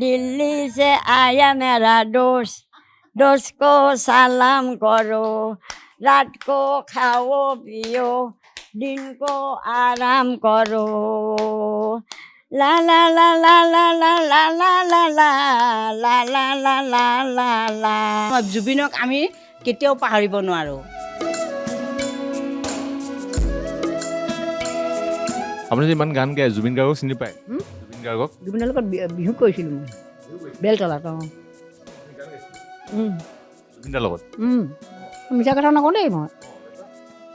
दिल्ली से आया मेरा दोस्त दोस्त को सलाम करो रात को खाओ पियो दिन को आराम करो ला ला ला ला ला ला ला ला ला ला ला ला ला ला ला ला জুবিনক আমি কেতিয়াও পাহৰিব নোৱাৰো। আপুনি যে ইমান গান গায় জুবিন গাৰ্গক চিনি পায়? জুবিন গাৰ্গক জুবিনৰ লগত বিহু কৰিছিলোঁ মই বেলতলাত। জুবিন দাৰ লগত মিছা কথা নকওঁ দেই মই।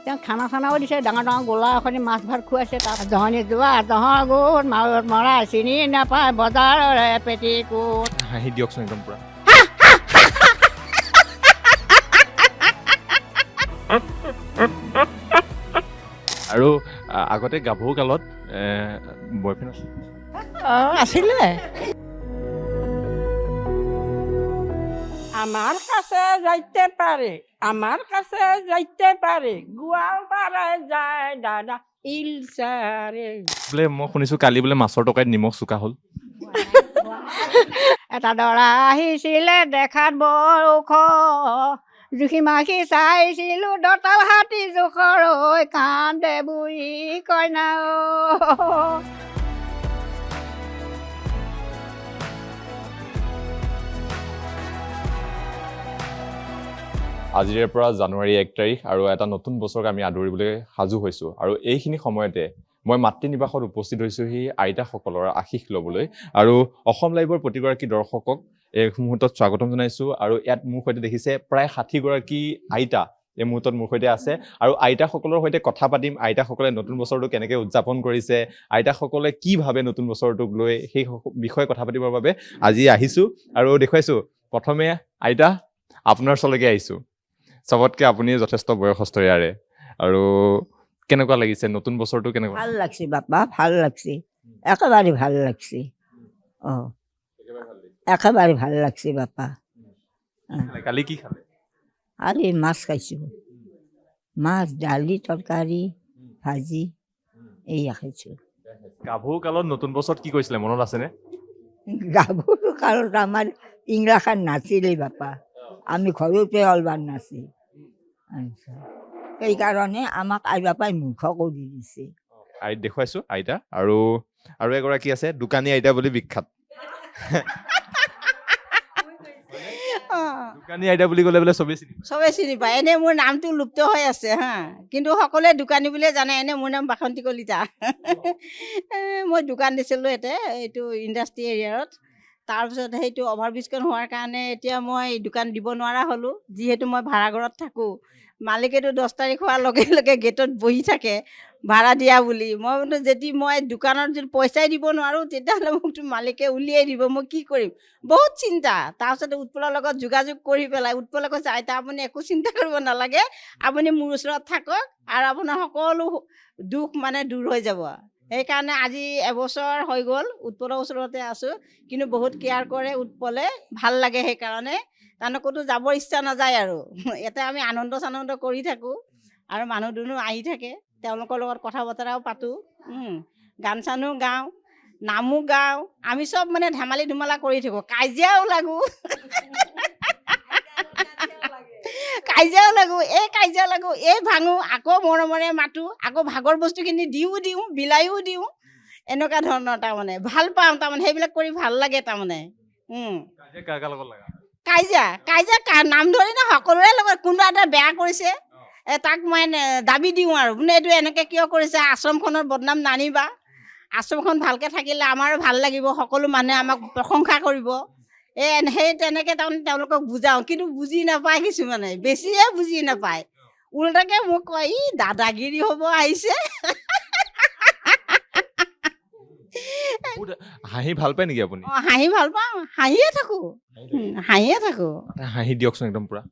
তেওঁ খানা চানাও দিছে, ডাঙৰ ডাঙৰ গোলা এখনি মাছ ভাত খুৱাইছে। তাত জহনি যোৱা জহৰ গোট মাৰত মৰা চিনি নাপায় বজাৰৰে পেটিকোট। হাঁহি দিয়কচোন একদম পুৰা। আৰু আগতে গাভৰু কালত বয়ফ্ৰেণ্ড আছিল? আছিলে। আমাৰ কাছে যাইতে পাৰে আমাৰ কাছে যাইতে পাৰে গোৱালপাৰা যায় দাদা ইলচাৰে বোলে মই শুনিছোঁ কালি বোলে মাছৰ টকাত নিমখ চোকা হ'ল। এটা দৰা আহিছিলে দেখাত বৰ ওখ জুখি মাখি চাইছিলোঁ দঁতাল হাতী জোখৰ ঐ কান্দে বুঢ়ী কইনা আজিৰে পৰা জানুৱাৰী 1 তাৰিখ আৰু এটা নতুন বছৰক আমি আদৰিবলৈ সাজু হৈছোঁ। আৰু এইখিনি সময়তে মই মাতৃ নিবাসত উপস্থিত হৈছোঁহি আইতাসকলৰ আশীষ ল'বলৈ। আৰু অসম লাইভৰ প্ৰতিগৰাকী দৰ্শকক এই মুহূৰ্তত স্বাগতম জনাইছোঁ। আৰু ইয়াত মোৰ সৈতে দেখিছে প্ৰায় 60 গৰাকী আইতা এই মুহূৰ্তত মোৰ সৈতে আছে। আৰু আইতাসকলৰ সৈতে কথা পাতিম, আইতাসকলে নতুন বছৰটো কেনেকৈ উদযাপন কৰিছে, আইতাসকলে কি ভাবে নতুন বছৰটোক লৈ, সেই বিষয়ে কথা পাতিবৰ বাবে আজি আহিছোঁ আৰু দেখুৱাইছোঁ। প্ৰথমে আইতা আপোনাৰ ওচৰলৈকে আহিছোঁ। চবতকৈ আপুনি যথেষ্ট বয়সস্থ ইয়াৰে, আৰু কেনেকুৱা লাগিছে নতুন বছৰটো? কেনেকুৱা ভাল লাগছে বাপা, ভাল লাগছে, একেবাৰে ভাল লাগছে। একেবাৰে ভাল লাগছে বাপা। কালি কি খালে? আৰে মাছ খাইছোঁ, মাছ দালি তৰকাৰী ভাজি এইয়া খাইছোঁ। গাভৰু কালত নতুন বছৰত কি কৰিছিলে মনত আছেনে? গাভৰু কালত আমাৰ ইংৰাখান নাছিলেই বাপা, আমি ঘৰতে অলবাৰ নাছিল। সেইকাৰণে আমাক আই বাপাই মূৰ্খ কৰি দিছে। আইত দেখুৱাইছোঁ আইতা, আৰু এগৰাকী আছে দোকানী আইতা বুলি বিখ্যাত। দোকানী আইতা বুলি ক'লে বোলে চবেই চিনি পায়? চবেই চিনি পায়। এনেই মোৰ নামটো লুপ্ত হৈ আছে হা, কিন্তু সকলোৱে দোকানী বুলিয়ে জানে। এনেই মোৰ নাম বাসন্তী কলিতা। মই দোকান দিছিলোঁ ইয়াতে, এইটো ইণ্ডাষ্ট্ৰি এৰিয়াত। তাৰপিছত সেইটো অভাৰব্ৰিজখন হোৱাৰ কাৰণে এতিয়া মই দোকান দিব নোৱাৰা হ'লোঁ, যিহেতু মই ভাড়াঘৰত থাকোঁ। মালিকেতো 10 তাৰিখ হোৱাৰ লগে লগে গেটত বহি থাকে ভাড়া দিয়া বুলি। মই বোলো যদি মই দোকানত যদি পইচাই দিব নোৱাৰোঁ তেতিয়াহ'লে মোকতো মালিকে উলিয়াই দিব, মই কি কৰিম? বহুত চিন্তা। তাৰপিছতে উৎপলৰ লগত যোগাযোগ কৰি পেলাই উৎপলে কৈছে আইতা আপুনি একো চিন্তা কৰিব নালাগে, আপুনি মোৰ ওচৰত থাকক আৰু আপোনাৰ সকলো দুখ মানে দূৰ হৈ যাব। সেইকাৰণে আজি এবছৰ হৈ গ'ল উৎপলৰ ওচৰতে আছোঁ, কিন্তু বহুত কেয়াৰ কৰে উৎপলে, ভাল লাগে। সেইকাৰণে তাৰমানে ক'তো যাবৰ ইচ্ছা নাযায় আৰু ইয়াতে আমি আনন্দ চানন্দ কৰি থাকোঁ আৰু মানুহ দুনুহ আহি থাকে, তেওঁলোকৰ লগত কথা বতৰাও পাতোঁ, গান চানো গাওঁ, নামো গাওঁ। আমি চব মানে ধেমালি ধুমালা কৰি থাকোঁ, কাজিয়াও লাগোঁ। কাজিয়াও লাগোঁ, এই ভাঙোঁ, আকৌ মৰমৰে মাতোঁ, আকৌ ভাগৰ বস্তুখিনি দিওঁ বিলায়ো দিওঁ। এনেকুৱা ধৰণৰ তাৰমানে ভাল পাওঁ, তাৰমানে সেইবিলাক কৰি ভাল লাগে তাৰমানে। কাজিয়া নাম ধৰি না সকলোৰে লগত। কোনোবা এটা বেয়া কৰিছে তাক মই দাবী দিওঁ আৰু বোলে এইটো এনেকৈ কিয় কৰিছে, আশ্ৰমখনৰ বদনাম নানিবা, আশ্ৰমখন ভালকৈ থাকিলে আমাৰো ভাল লাগিব, সকলো মানুহে আমাক প্ৰশংসা কৰিব। সেই তেনেকৈ তাৰমানে তেওঁলোকক বুজাওঁ, কিন্তু বুজি নাপায় কিছুমানে, বেছিয়ে বুজি নাপায়। উল্টাকৈ মোক কয় ই দাদাগিৰি হ'ব আহিছে। হাঁহি ভাল পায় নেকি আপুনি? হাঁহি ভাল পাওঁ, হাঁহিয়ে থাকোঁ। হাঁহি দিয়কচোন একদম পুৰা।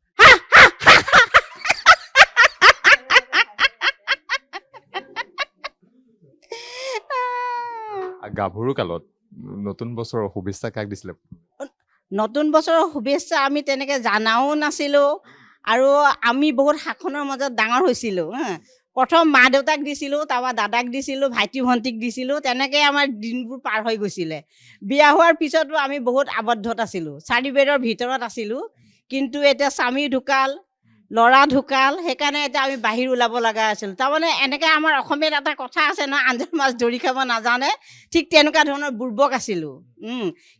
গাভৰু কালত নতুন বছৰৰ শুভেচ্ছা কাক দিছিলে? নতুন বছৰৰ শুভেচ্ছা আমি তেনেকৈ জানাও নাছিলোঁ, আৰু আমি বহুত শাসনৰ মাজত ডাঙৰ হৈছিলোঁ। প্ৰথম মা দেউতাক দিছিলোঁ, তাৰপৰা দাদাক দিছিলোঁ, ভাইটি ভণ্টিক দিছিলোঁ, তেনেকৈ আমাৰ দিনবোৰ পাৰ হৈ গৈছিলে। বিয়া হোৱাৰ পিছতো আমি বহুত আবদ্ধত আছিলোঁ, 4 বেৰৰ ভিতৰত আছিলোঁ। কিন্তু এতিয়া স্বামী ঢুকাল, ল'ৰা ঢুকাল, সেইকাৰণে এতিয়া আমি বাহিৰ ওলাব লগা আছিল। তাৰমানে এনেকৈ আমাৰ অসমীয়াত এটা কথা আছে নহয়, আঞ্জাৰ মাছ ধৰি খাব নাজানে, ঠিক তেনেকুৱা ধৰণৰ বুৰ্বক আছিলোঁ।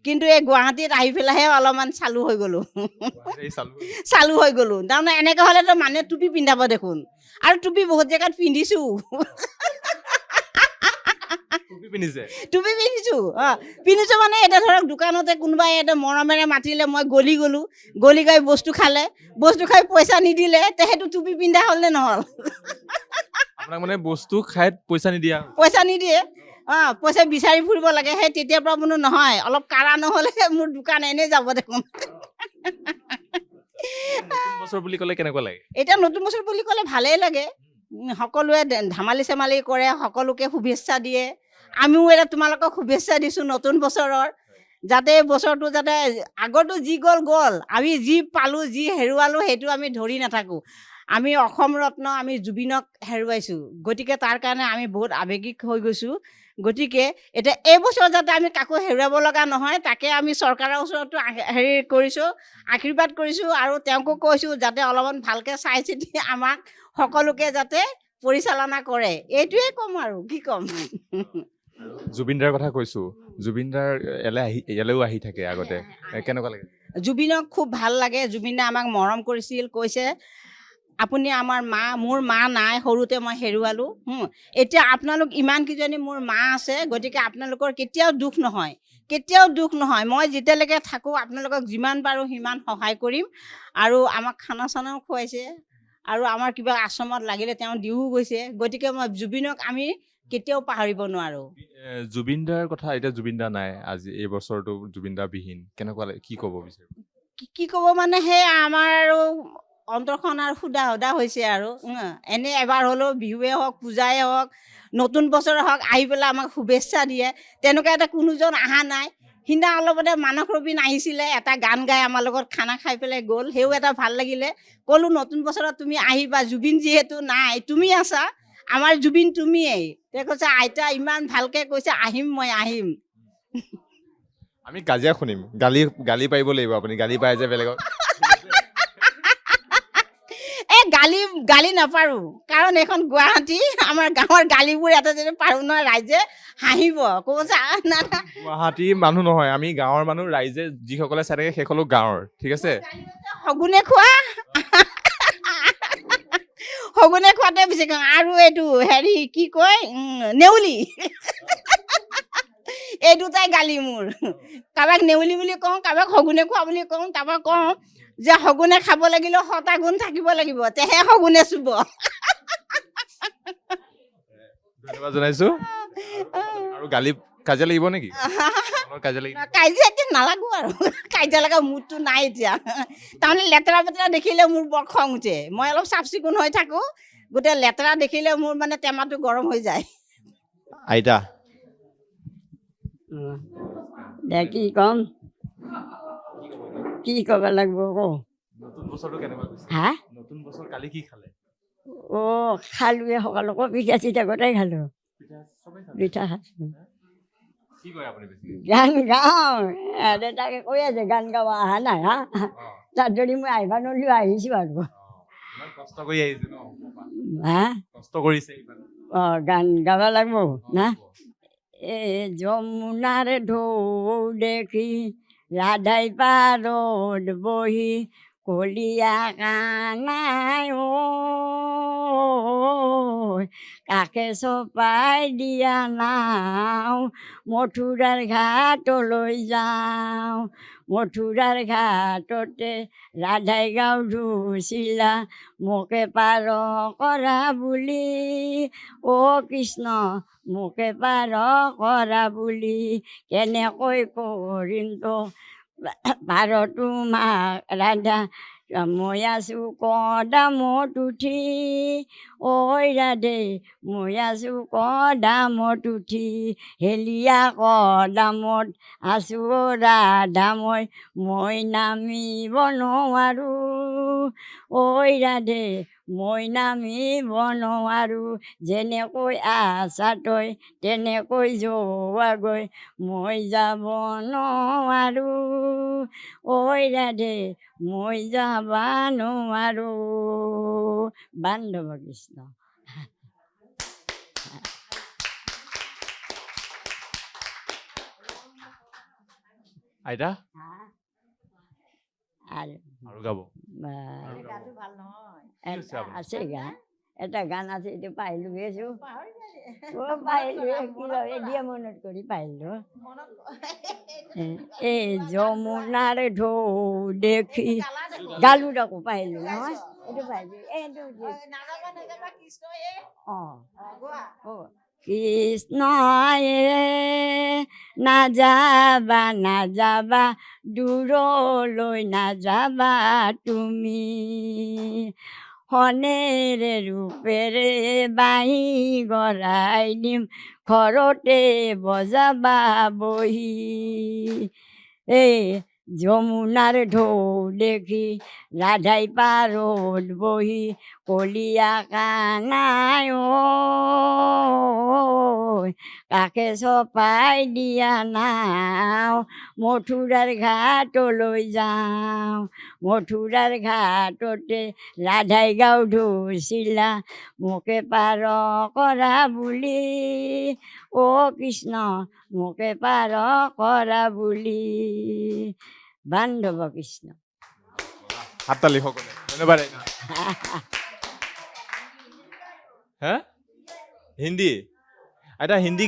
কিন্তু এই গুৱাহাটীত আহি পেলাইহে অলপমান চালু হৈ গ'লোঁ। চালু হৈ গ'লোঁ। তাৰমানে এনেকৈ হ'লেতো মানুহে টুপি পিন্ধাব দেখোন, আৰু টুপি বহুত জেগাত পিন্ধিছোঁ। টুপি পিন্ধিছোঁ, পিন্ধিছোঁ মানে এতিয়া ধৰক দোকানতে কোনোবাই এটা মৰমেৰে মাতিলে, মই গলি গ'লোঁ, গলি গৈ বস্তু খালে, বস্তু খাই পইচা নিদিলে, সেইটো টুপি পিন্ধা হ'ল নে নহ'ল? আপোনাক মানে বস্তু খাই পইচা নিদিয়া? পইচা নিদিয়ে, পইচা বিচাৰি ফুৰিব লাগে। সেই তেতিয়াৰ পৰা বোলো নহয়, অলপ কাঢ়া নহ'লে মোৰ দোকান এনেই যাব দেখোন। নতুন বছৰ বুলি ক'লে কেনেকুৱা লাগে? এতিয়া নতুন বছৰ বুলি ক'লে ভালেই লাগে। সকলোৱে ধেমালি চেমালি কৰে, সকলোকে শুভেচ্ছা দিয়ে। আমিও এতিয়া তোমালোকক শুভেচ্ছা দিছোঁ নতুন বছৰৰ, যাতে এই বছৰটো যাতে আগতো যি গ'ল গ'ল, আমি যি পালোঁ, যি হেৰুৱালোঁ, সেইটো আমি ধৰি নাথাকোঁ। আমি অসম ৰত্ন আমি জুবিনক হেৰুৱাইছোঁ, গতিকে তাৰ কাৰণে আমি বহুত আৱেগিক হৈ গৈছোঁ। গতিকে এতিয়া এই বছৰ যাতে আমি কাকো হেৰুৱাব লগা নহয়, তাকে আমি চৰকাৰৰ ওচৰতো হেৰি কৰিছোঁ, আশীৰ্বাদ কৰিছোঁ, আৰু তেওঁকো কৈছোঁ যাতে অলপমান ভালকৈ চাই চিতি আমাক সকলোকে যাতে পৰিচালনা কৰে। এইটোৱে ক'ম আৰু কি ক'ম। জুবিন দাৰ কথা কৈছোঁ, জুবিন দাৰ ইয়ালৈও আহি থাকে আগতে, কেনেকুৱা লাগে? জুবিনক খুব ভাল লাগে। জুবিনে আমাক মৰম কৰিছিল, কৈছে আপুনি আমাৰ মা, মোৰ মা নাই, সৰুতে মই হেৰুৱালোঁ। এতিয়া আপোনালোক ইমানকেইজনী মোৰ মা আছে, গতিকে আপোনালোকৰ কেতিয়াও দুখ নহয়, কেতিয়াও দুখ নহয়। মই যেতিয়ালৈকে থাকোঁ আপোনালোকক যিমান পাৰোঁ সিমান সহায় কৰিম। আৰু আমাক খানা চানাও খুৱাইছে, আৰু আমাৰ কিবা আশ্ৰমত লাগিলে তেওঁ দিও গৈছে। গতিকে মই জুবিনক আমি কেতিয়াও পাহৰিব নোৱাৰোঁ। জুবিন দাৰ কথা, এতিয়া জুবিন দা নাই, আজি এই বছৰটো জুবিন দা বিহীন, কেনেকুৱা লাগে, কি ক'ব বিচাৰিব? কি ক'ব মানে, সেই আমাৰ আৰু অন্তৰখন আৰু সুদা সুদা হৈছে আৰু। এনেই এবাৰ হ'লেও বিহুৱে হওক, পূজাই হওক, নতুন বছৰে হওক, আহি পেলাই আমাক শুভেচ্ছা দিয়ে, তেনেকুৱা এটা কোনোজন অহা নাই। সিদিনা অলপতে মানস ৰবীন আহিছিলে, এটা গান গাই আমাৰ লগত খানা খাই পেলাই গ'ল, সেইও এটা ভাল লাগিলে। ক'লোঁ নতুন বছৰত তুমি আহিবা, জুবিন যিহেতু নাই, তুমি আছা, আমাৰ জুবিন তুমিয়েই। তেওঁ কৈছে আইতা ইমান ভালকৈ কৈছে, আহিম মই আহিম। আমি কাজিয়া শুনিম, গালি পাৰিব লাগিব, আপুনি গালি পাই যে বেলেগক। গালি নাপাৰোঁ, কাৰণ এইখন গুৱাহাটী, আমাৰ গাঁৱৰ গালিবোৰ এটা যদি পাৰোঁ নহয়, ৰাইজে হাঁহিব, ক'ব যে না না। গুৱাহাটীৰ মানুহ নহয়, আমি গাঁৱৰ মানুহ, ৰাইজে যিসকলে চাই থাকে সেইসকলো গাঁৱৰ, ঠিক আছে? শগুনে খোৱা, শগুনে খোৱাতে বেছি খাওঁ। আৰু এইটো হেৰি কি কয়, নেউলি, এই দুটাই গালি মোৰ। কাৰোবাক নেউলি বুলি কওঁ, কাৰোবাক শগুনে খোৱা বুলি কওঁ, তাৰপৰা কওঁ যে শগুনে খাব লাগিলেও 6টা গুণ থাকিব লাগিব, তেহে শগুনে চুব। ধন্যবাদ জনাইছোঁ। আৰু কাজিয়া লাগিব নেকি? কাজিয়া এতিয়া নালাগো আৰু, কাজিয়া লগা মুডটো নাই এতিয়া। তাৰমানে লেতেৰা পেতেৰা দেখিলে মোৰ বৰ খং উঠে। মই অলপ চাফ চিকুণ হৈ থাকোঁ, গোটেই লেতেৰা দেখিলে মোৰ মানে টেমাটো গৰম হৈ যায়। আইতা দে কি ক'ম, কি ক'ব লাগিব কওঁ? নতুন বছৰটো কেনেকুৱা গৈছে? হা? নতুন বছৰ কালি কি খালে? খালোৱে, সকলোকে পিঠা চিঠা গোটেই খালোঁ, পিঠা খাইছোঁ। কি কয় আপুনি বেছি? গান গাওঁ, দেউতাকে কৈ আছে গান গাব অহা নাই, হা? তাত যদি মই আহিব নোৱাৰিলোঁ, আহিছোঁ আৰু। ইমান কষ্ট কৰি আহিছে ন? হা? কষ্ট কৰিছে ইমান। গান গাব লাগিব না? এ যমুনাৰ ঢৌ দেখি ৰাধাই পাৰত বহি কলীয়া কানাই ঐ, কাষে চপাই দিয়া নাও, মথুৰাৰ ঘাটলৈ যাওঁ। মথুৰাৰ ঘাটতে ৰাধাই গাঁও ধুইছিলা, মোকে পাৰ কৰা বুলি, কৃষ্ণ মোকে পাৰ কৰা বুলি, কেনেকৈ কৰিম তো পাৰ তোমাক ৰাধা, মই আছোঁ কদামত উঠি, ঐ ৰাধে মই আছোঁ কদামত উঠি, হেলিয়া কদামত আছোঁ ৰাধা মই নামিব নোৱাৰোঁ, ঐ ৰাধে মই নামিব নোৱাৰো যেনেকৈ আছা তই তেনেকৈ যোৱাগৈ মই যাব নোৱাৰো ঐ ৰাধে মই যাবা নোৱাৰো বান্ধৱ কৃষ্ণ আইতা আৰু আৰু গাব এটা আছে গান এটা গান আছে এইটো পাহিলো গৈছো পাহিলো দিয়ে মনত কৰি পাহিলো এই যমুনাৰ ঢৌ দেখি গালো তাকো পাহিলো নহয় এইটো পাহিলো এইটো কৃষ্ণয়ে নাযাবা নাযাবা দূৰলৈ নাযাবা তুমি হনেৰে ৰূপেৰে বাঁহী গৰাই দিম ঘৰতে বজাবা বহি এই যমুনাৰ ঢৌ দেখি ৰাধাই পাৰত বহি কলীয়া কানাই কাষে চপাই দিয়া নাও মথুৰাৰ ঘাটলৈ যাওঁ মথুৰাৰ ঘাটতে ৰাধাই গাঁও ধৰিছিলা মোকে পাৰ কৰা বুলি কৃষ্ণ মোকে পাৰ কৰা বুলি বান্ধৱ কৃষ্ণ হাততালি সকলে ধন্যবাদ আইতা হ্যাঁ হিন্দি আইতা হিন্দি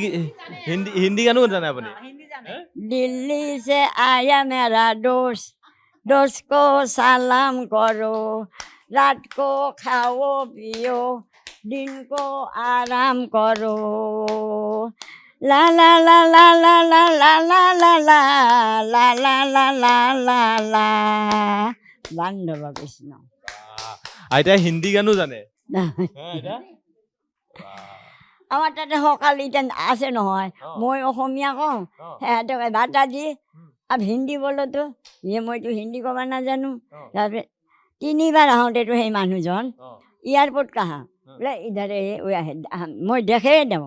হিন্দি হিন্দি গানো জানে আপুনি दिल्ली से आया मेरा दोस्त को सलाम करो रात को खाओ पियो दिन को आराम करो ला ला ला ला ला ला ला ला ला ला ला ला ला ला ला ला বান্ধৱ কৃষ্ণ আইতা হিন্দি গানো জানে আইতা আমাৰ তাতে সকাল এতিয়া আছে নহয় মই অসমীয়া কওঁ সিহঁতক ভাতা দি আৰু হিন্দী বলোতো মইতো হিন্দী ক'ব নাজানো তাৰপিছত 3 বাৰ আহোঁতেতো সেই মানুহজন এয়াৰপৰ্ট কাহা বোলে ইধাৰে আহে মই দেখাই দিওঁ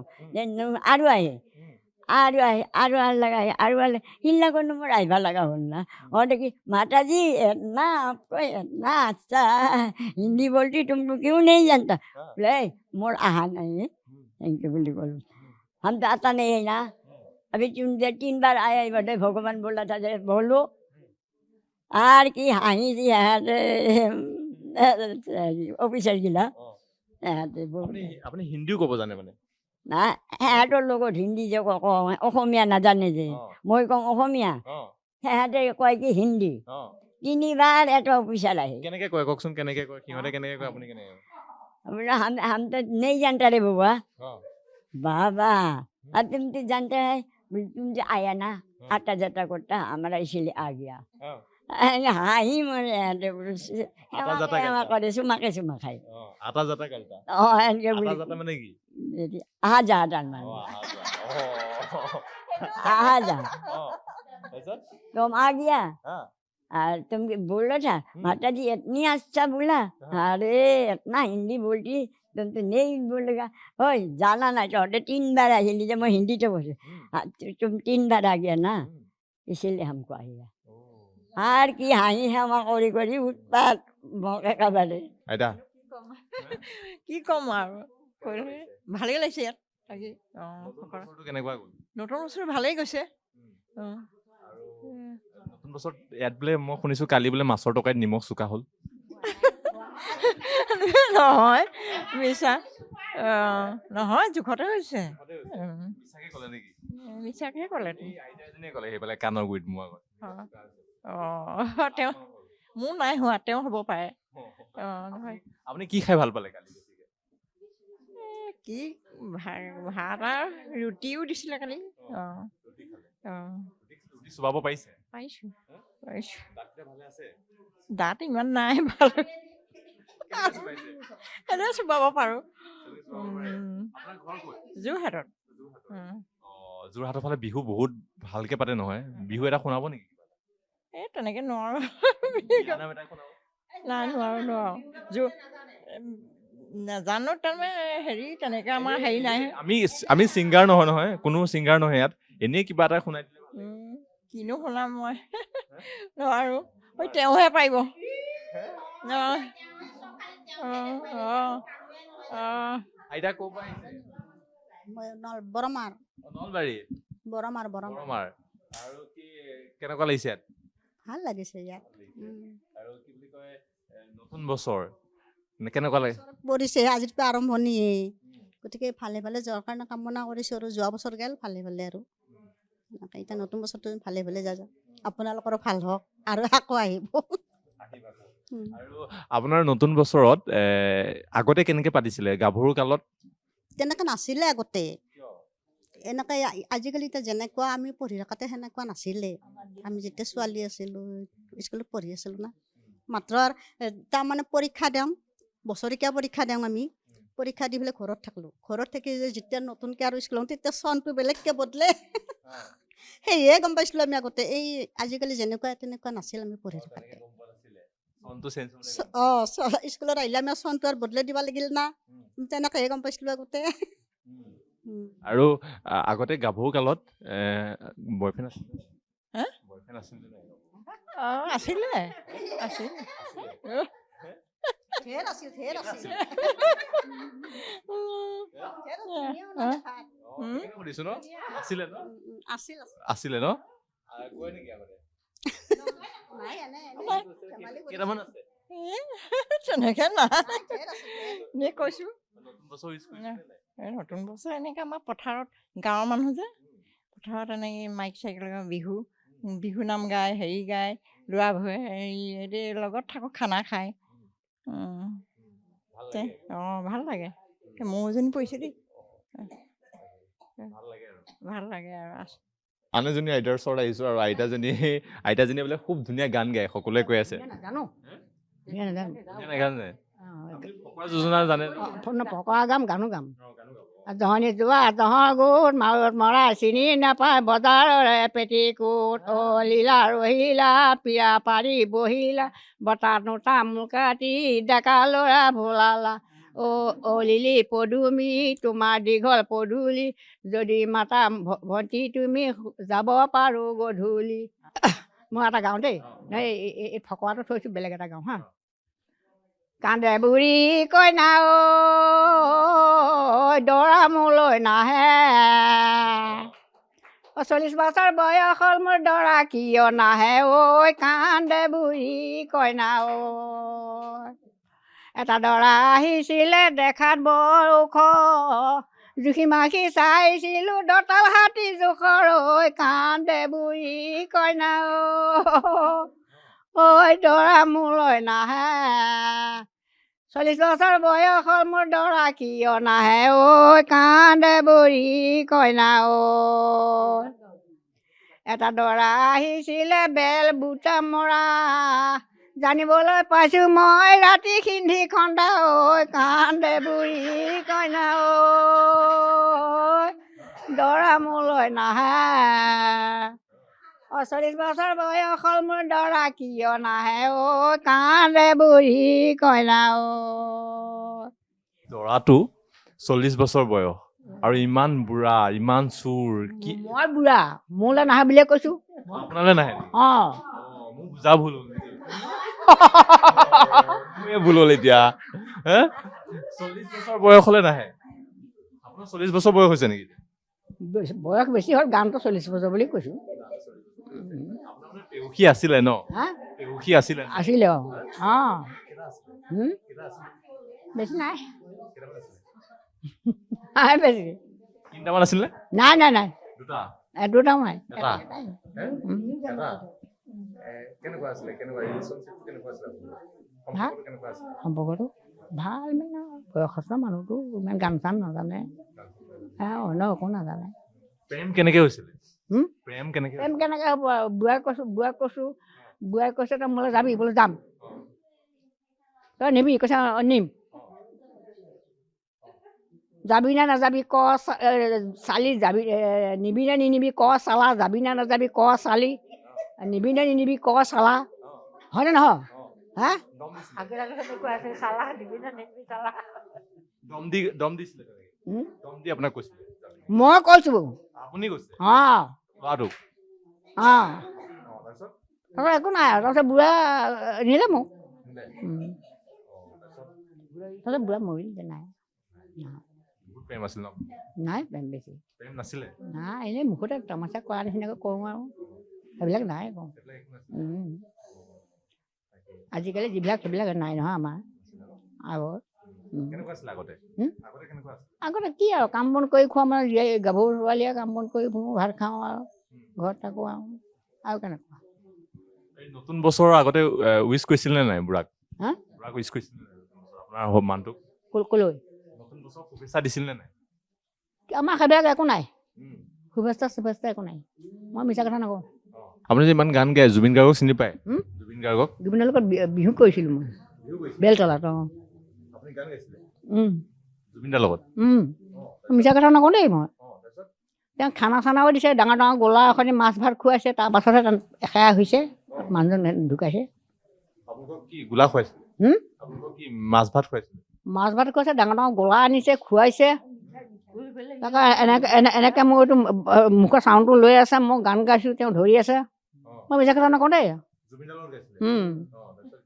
আৰু আহে আৰু লগা আহে আৰু সিদিনা কোনো মোৰ আহিব লগা হ'ল না দেখি মাতাজি এটনা আপকো এটনা আচ্ছা হিন্দী বলছি तुमको क्यों नहीं जानता बोले मोर आहा नहीं थैंक यू बोली बोलो हम तो आता नहीं है ना अभी 3 बार आया बड़े भगवान बोला था जैसे बोलो আর কি হাঁহিছি অফিচাৰ গিলা আপুনি হিন্দীও ক'ব জানে মানে না সিহঁতৰ লগত হিন্দী যে কওঁ অসমীয়া নাজানে যে মই কওঁ অসমীয়া সিহঁতে কয় কি হিন্দী 3 बार এটা অফিচাৰ আহে কেনেকে কয় কওকচোন কেনেকে কয় সিহঁতে কেনেকে কয় আপুনি কেনেকে बोला हम तो नहीं जानता रे बुआ बाबा अब तुम तो जानते हैं तुम जो आया ना आता जाता करता हमारा इसीलिए आ गया হাঁহি মৰে সেৱা কৰে চুমাকে চুমা খায় আটা জাতা কালটা এনেকে বুলি আটা জাতা মানে কি আহা যা তাৰমানে আহা যা तुम आ गया और तुम बोलो था माता जी इतनी अच्छा बोला अरे इतना हिंदी बोलती तुम तो नहीं बोलेगा हो जाना ना चाहते 3 बार आई लीजिए मैं हिंदी तो बोले तुम 3 बार आ गया ना इसीलिए हमको आएगा আর কি হাঁহি হেমা কৰি কৰি উৎপাত মকে কাবাৰে আইতা কি ক'ম আৰু ভালেই লাগিছে ইয়াত থাকি কেনেকুৱা গ'ল নতুন বছৰ ভালেই গৈছে নতুন বছৰত ইয়াত বোলে মই শুনিছো কালি বোলে মাছৰ টকাত নিমখ চোকা হ'ল নহয় মিছা নহয় জোখতে হৈছে মিছাকে ক'লে নেকি মিছাকে ক'লে আইতা এজনীয়ে ক'লে সেইফালে কাণৰ গুৰিত মোৰ আগত তেওঁ মোৰ নাই হোৱা তেওঁ হ'ব পাৰে নহয় আপুনি কি খাই ভাল পালে কালি কি ভাত আৰু ৰুটিও দিছিলে কালি ৰুটি চুবাব পাৰিছে পাইছোঁ দাঁত ইমান নাই ভাল এনে চুবাব পাৰোঁ যোৰহাটত যোৰহাটৰ ফালে বিহু বহুত ভালকে পাতে নহয় বিহু এটা শুনাব নেকি এই তেনেকে নোৱাৰো নাই নোৱাৰোঁ নাজানো তাৰমানে হেৰি তেনেকৈ আমাৰ হেৰি নাই আমি ছিংগাৰ নহয় নহয়, কোনো ছিংগাৰ নহয় ইয়াত, এনেই কিবা এটা শুনাই দিলে। কিনো শুনাম মই নোৱাৰোঁ ঐ তেওঁহে পাৰিব আইতা ক'ৰ পৰা আহিছে? বৰমাৰ নলবাৰী, বৰমাৰ বৰমাৰ। আৰু কি কেনেকুৱা লাগিছে ইয়াত? ভাল লাগিছে ইয়াত আৰু কি বুলি কয় নতুন বছৰ কেনেকুৱা লাগে? পৰিছে আজিৰ পৰা আৰম্ভণি, গতিকে ভালে ভালে যোৱাৰ কাৰণে কামনা কৰিছোঁ আৰু যোৱা বছৰ গ'ল ভালে ভালে আৰু এতিয়া নতুন বছৰটো ভালে ভালে যা আপোনালোকৰো ভাল হওক আৰু আকৌ আহিব। আৰু আপোনাৰ নতুন বছৰত আগতে কেনেকে পাতিছিলে গাভৰু কালত? তেনেকৈ নাছিলে আগতে, এনেকৈ আজিকালি এতিয়া যেনেকুৱা আমি পঢ়ি থকাতে সেনেকুৱা নাছিলে। আমি যেতিয়া ছোৱালী আছিলোঁ স্কুলত পঢ়ি আছিলোঁ না, মাত্ৰ তাৰমানে পৰীক্ষা দিওঁ, বছৰেকীয়া পৰীক্ষা দিওঁ আমি, পৰীক্ষা দি পেলাই ঘৰত থাকিলোঁ, ঘৰত থাকি যেতিয়া নতুনকৈ আৰু স্কুলত তেতিয়া চনটো বেলেগকৈ বদলে সেয়ে গম পাইছিলোঁ আমি আগতে। এই আজিকালি যেনেকুৱা তেনেকুৱা নাছিল আমি পঢ়ি থকাতে। স্কুলত আহিলে আমি চনটো আৰু বদলাই দিব লাগিল না, তেনেকৈহে গম পাইছিলোঁ আগতে। আৰু আগতে গাভৰু কালত বয়ফ্ৰেণ্ড আছিল? বয়ফ্ৰেণ্ড আছিল নে নাই? আছিলে ঢেৰ আছিল সুধিছো ন? আছিলে ন? আছিল আছিলে ন? কয় নেকি আগতে? কেইটামান আছে? তেনেকৈ নাই কৈছোঁ। নতুন বছৰ নতুন বছৰ এনেকৈ আমাৰ পথাৰত গাঁৱৰ মানুহ যে পথাৰত এনেকৈ মাইক চাইক লগাই বিহু নাম গায়, হেৰি গায়, ল'ৰা হেৰি লগত থাকোঁ, খানা খায়। ভাল লাগে। মৌ এজনী পৰিছে দেই, ভাল লাগে আৰু আন এজনী আইতাৰ ওচৰত আহিছো আৰু আইতাজনীয়ে বোলে খুব ধুনীয়া গান গায়, সকলোৱে কৈ আছে। ফকৰা যোজনা জানে? ফকৰা গাম, গানো গাম। জহনি যোৱা জহৰ গোট মাৰত মৰা চিনি নাপায় বজাৰৰে পেটিকোট, লীলা ৰহিলা পিয়া পাৰি বহিলা, বতাহটো তামোল কাটি ডেকা ল'ৰা ভোলালা, লিলি পদুমি তোমাৰ দীঘল পদূলি, যদি মাতা ভণ্টি তুমি যাব পাৰোঁ গধূলি। মই এটা গাওঁ দেই, এই ফকৰাটো থৈছোঁ, বেলেগ এটা গাওঁ হা। কান্দে বুঢ়ী কইনা ঐ দৰা মোলৈ নাহে, 40 বছৰ বয়স হ'ল মোৰ দৰা কিয় নাহে ঐ, কান্দে বুঢ়ী কইনা ঐ। এটা দৰা আহিছিলে দেখাত বৰ ওখ, জুখি মাখি চাইছিলোঁ দঁতাল হাতী জোখৰ ঐ, কান্দে বুঢ়ী কইনা ঐ দৰা মোলৈ নাহে, 40 বছৰ বয়স হ'ল মোৰ দৰা কিয় নাহে ঐ, কান্দে বুঢ়ী কইনা ঐ। এটা দৰা আহিছিলে বেল বুটা মৰা, জানিবলৈ পাইছোঁ মই ৰাতি সিন্ধি খন্দা ঐ, কান্দে বুঢ়ী কইনা ঐ দৰা মোলৈ নাহে, 40 বছৰ বয়স হ'ল মোৰ দৰা কিয় নাহে ঐ, কান্দে বুঢ়ী কইনা ঐ। দৰাটো 40 বছৰ বয়স আৰু ইমান বুঢ়া, ইমান চুৰ, কি মই বুঢ়া, মোলৈ নাহে বুলিয়ে কৈছোঁ। আপোনালৈ নাহে? মোৰ বুজা ভুল হ'ল, ভুল হ'ল এতিয়া। 40 বছৰ বয়স হ'লে নাহে? আপোনাৰ 40 বছৰ বয়স হৈছে নেকি? বয়স বেছি হ'ল, গানটো 40 বছৰ বুলি কৈছোঁ। পেউসী আছিলে ন? পেউসী আছিলে? আছিলে বেছি নাই, বেছি তিনিটামান আছিলে? নাই নাই নাই, দুটা নাই। সম্পৰ্কটো ভাল, মানে বয়সস্থ মানুহটো ইমান গান চান নাজানে, অন্য একো নাজানে। প্ৰেম কেনেকে হৈছিলে? প্ৰেম কেনেকে হ'ব আৰু? বুঢ়াই কৈছে তই মোলৈ যাবি, বোলে যাম। তই নিবি, কৈছে নিম। যাবি নে নাযাবি ক, চালি যাবি, নিবি নে নিনিবি ক চালা, যাবি নে নাযাবি ক চালি, নিবি নে নিনিবি ক চালা, হয়নে নহয়? হা দম দিছিলে আগে আগে কৈ আছে চালা দিবি না নিদিবি চালা দম দিছিলে তেনেকে উম, দম দি আপোনাক কৈছিলে মই কৈছোঁ আপুনি কৈছে অঁ ল'ৰাটোক অঁ তাৰপিছত তাৰপিছত একো নাই আৰু তাৰপিছত বুঢ়া নিলে মোক তাৰপিছত বুঢ়া মৰিলে নাই বহুত প্ৰেম আছিল ন নাই প্ৰেম বেছি প্ৰেম নাছিলে নাই এনেই মুখতে তামাচা কৰা নিচিনাকৈ কৰোঁ আৰু সেইবিলাক নাই কওঁ সেইবিলাক একো নাছিলে। আজিকালি যিবিলাক সেইবিলাক নাই নহয় আমাৰ আগত কেনেকুৱা আছিলে আগতে হুম? আগতে কেনেকুৱা আছিলে আগতে কি আৰু কাম বন কৰি খোৱা মানে গাভৰু ছোৱালীয়ে কাম বন কৰি ফুৰোঁ ভাত খাওঁ আৰু ঘৰত থাকোঁ আৰু কেনেকুৱা এই নতুন বছৰৰ আগতে উইচ কৰিছিল নে নাই বুঢ়াক হা বুঢ়াক উইচ কৰিছিল নে নাই আপোনাৰ মানুহটোক কলৈ নতুন বছৰ শুভেচ্ছা দিছিল নে নাই আমাৰ সেইবিলাক একো নাই শুভেচ্ছা চুভেচ্ছা একো নাই মই মিছা কথা নকওঁ আপুনি যে ইমান গান গায় জুবিন গাৰ্গক চিনি পায় হুম? জুবিন গাৰ্গক জুবিনৰ লগত বিহু কৰিছিলোঁ মই বেলতলাত অঁ আপুনি গান গাইছিলে উম, জুবিন দাৰ লগত উম। মিছা কথা নকওঁ দেই মই তাৰপিছত তেওঁ খানা চানাও দিছে ডাঙৰ ডাঙৰ গোলা এখনি মাছ ভাত খুৱাইছে তাৰপাছতহে এশায়া হৈছে মানুহজন ঢুকাইছে আপোনালোকক কি গোলা খুৱাইছিলে হুম? আপোনালোকক কি মাছ ভাত খুৱাইছিলে মাছ ভাত খুৱাইছে ডাঙৰ ডাঙৰ গোলা আনিছে খুৱাইছে তাকে এনেকৈ মোৰ এইটো মুখৰ চাউণ্ডটো লৈ আছে মই গান গাইছোঁ তেওঁ ধৰি আছে মই মিছা কথা নকওঁ দেই জুবিন দাৰ লগত গাইছিলে তাৰপিছত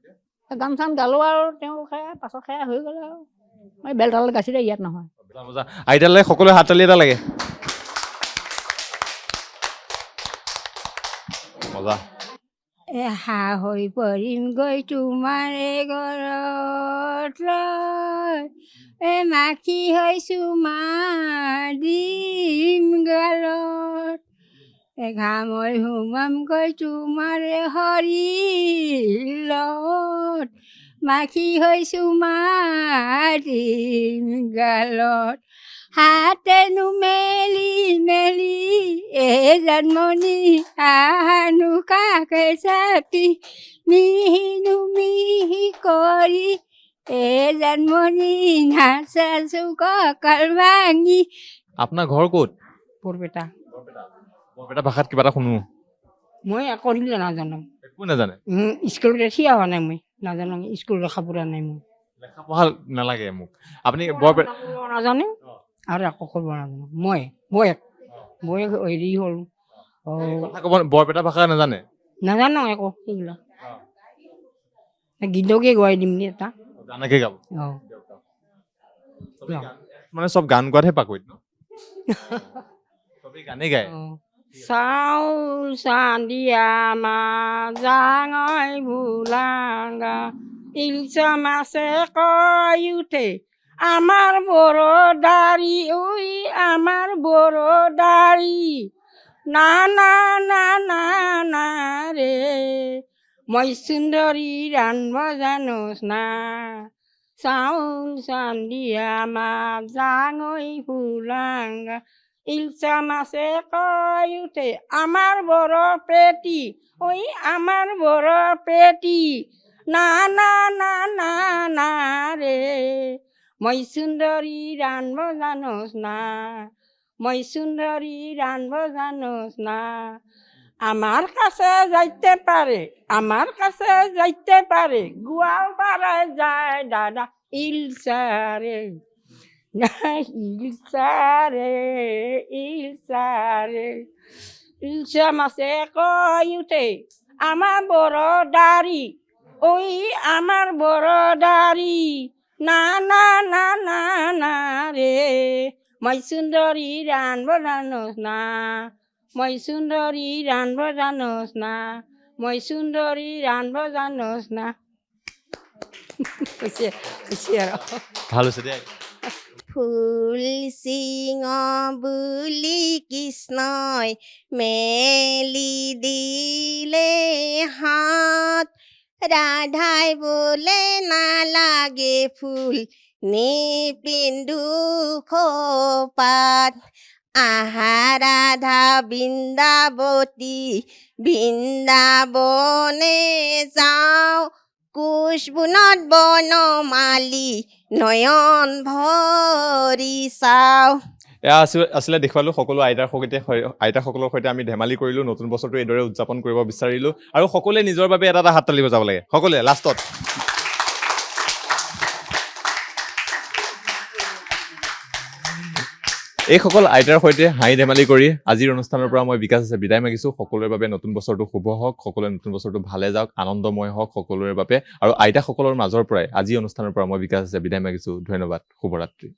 গান চান গালোঁ আৰু তেওঁ সেয়া পাছত সেয়া হৈ গ'ল আৰু মই বেলতলাত গাইছিলে ইয়াত নহয় মজা মজা আইতালৈ সকলোৱে হাত তালি এটা লাগে মজা এহা হৈ পৰিম গৈ তোমাৰে ঘৰত মাখি হৈছো দিম গালত ঘামৈ সোমামগৈ তোমাৰে শৰীৰত মাখি হৈছো দিম গালত হাতেনো মেলি মেলি জন্মনি আহানো কাকে চাপি মিহিনো মিহি কৰি জন্মনি নাচাছো কঁকাল ভাঙি আপোনাৰ ঘৰ ক'ত বৰপেটা বৰপেটা ভাষাত কিবা এটা শুনো মই কৰিলে নাজানো একো নাজানে স্কুলত থিয়া হোৱা নাই মই নাজানো স্কুল দেখা পৰা নাই মই লেখা পঢ়া নালাগে মোক আপুনি বৰপেটা নাজানে আৰু একো কৰিব নাজানো মই হেৰি হ'ল কথা ক'ব বৰপেটা ভাষা নাজানে নাজানো একো সেইবিলাক গীতকে গোৱাই দিম নি এটা জানাকে গাব অঁ মানে চব গান গোৱাতহে পাকৈত ন চবেই গানেই গায় চাউল চান্দিয়া মা জাঙৈ ভুলাঙ্গা ইলচা মাছে কয় উঠে আমার বড় দাড়ি ওই আমার বড় দাড়ি না না না না না রে মই সুন্দরী রানব জানোস না চাউল চান্দিয়া মা জাঙৈ ভুলাঙ্গা ইলচা মাছে কয় উঠে আমার বড় পেটি ওই আমার বড় পেটি না না না না না রে মই সুন্দরী রানব জানোস না মই সুন্দরী রানব জানোস না আমার কাছে যাইতে পারে আমার কাছে যাইতে পারে গোয়ালপাড়ায় যায় দাদা ইলসারে ইলসারে ইলসা মাছে কয় উঠে আমার বড় দাড়ি ওই আমার বড় দাড়ি না না না না না রে মই সুন্দরী রানব জানোস না মই সুন্দরী রানব জানোস না মই সুন্দরী রানব জানোস না হৈছে আৰু ভাল হৈছে দেই ফুল সিংহ বুলি কৃষ্ণই মেলি দিলে হাত ৰাধাই বোলে নালাগে ফুল নিপিন্ধু খোপাত আহা ৰাধা বৃন্দাবতী বৃন্দাবনে যাওঁ কুশবুনত বনমালী নয়ন ভৰি চাওঁ এয়া আছিলে দেখুৱালো সকলো আইতাসকলৰ সৈতে আমি ধেমালি কৰিলো, নতুন বছৰটো এইদৰে উদযাপন কৰিব বিচাৰিলো আৰু সকলোৱে নিজৰ বাবে এটা হাত তালি বজাব লাগে সকলোৱে লাষ্টত। এইসকল আইতাৰ সৈতে হাঁহি ধেমালি কৰি আজিৰ অনুষ্ঠানৰ পৰা মই বিকাশ আছে বিদায় মাগিছো। সকলোৰে বাবে নতুন বছৰটো শুভ হওক, সকলোৱে নতুন বছৰটো ভালে যাওক, আনন্দময় হওক সকলোৰে বাবে। আৰু আইতাসকলৰ মাজৰ পৰাই আজি অনুষ্ঠানৰ পৰা মই বিকাশ আছে বিদায় মাগিছো। ধন্যবাদ, শুভৰাত্ৰি।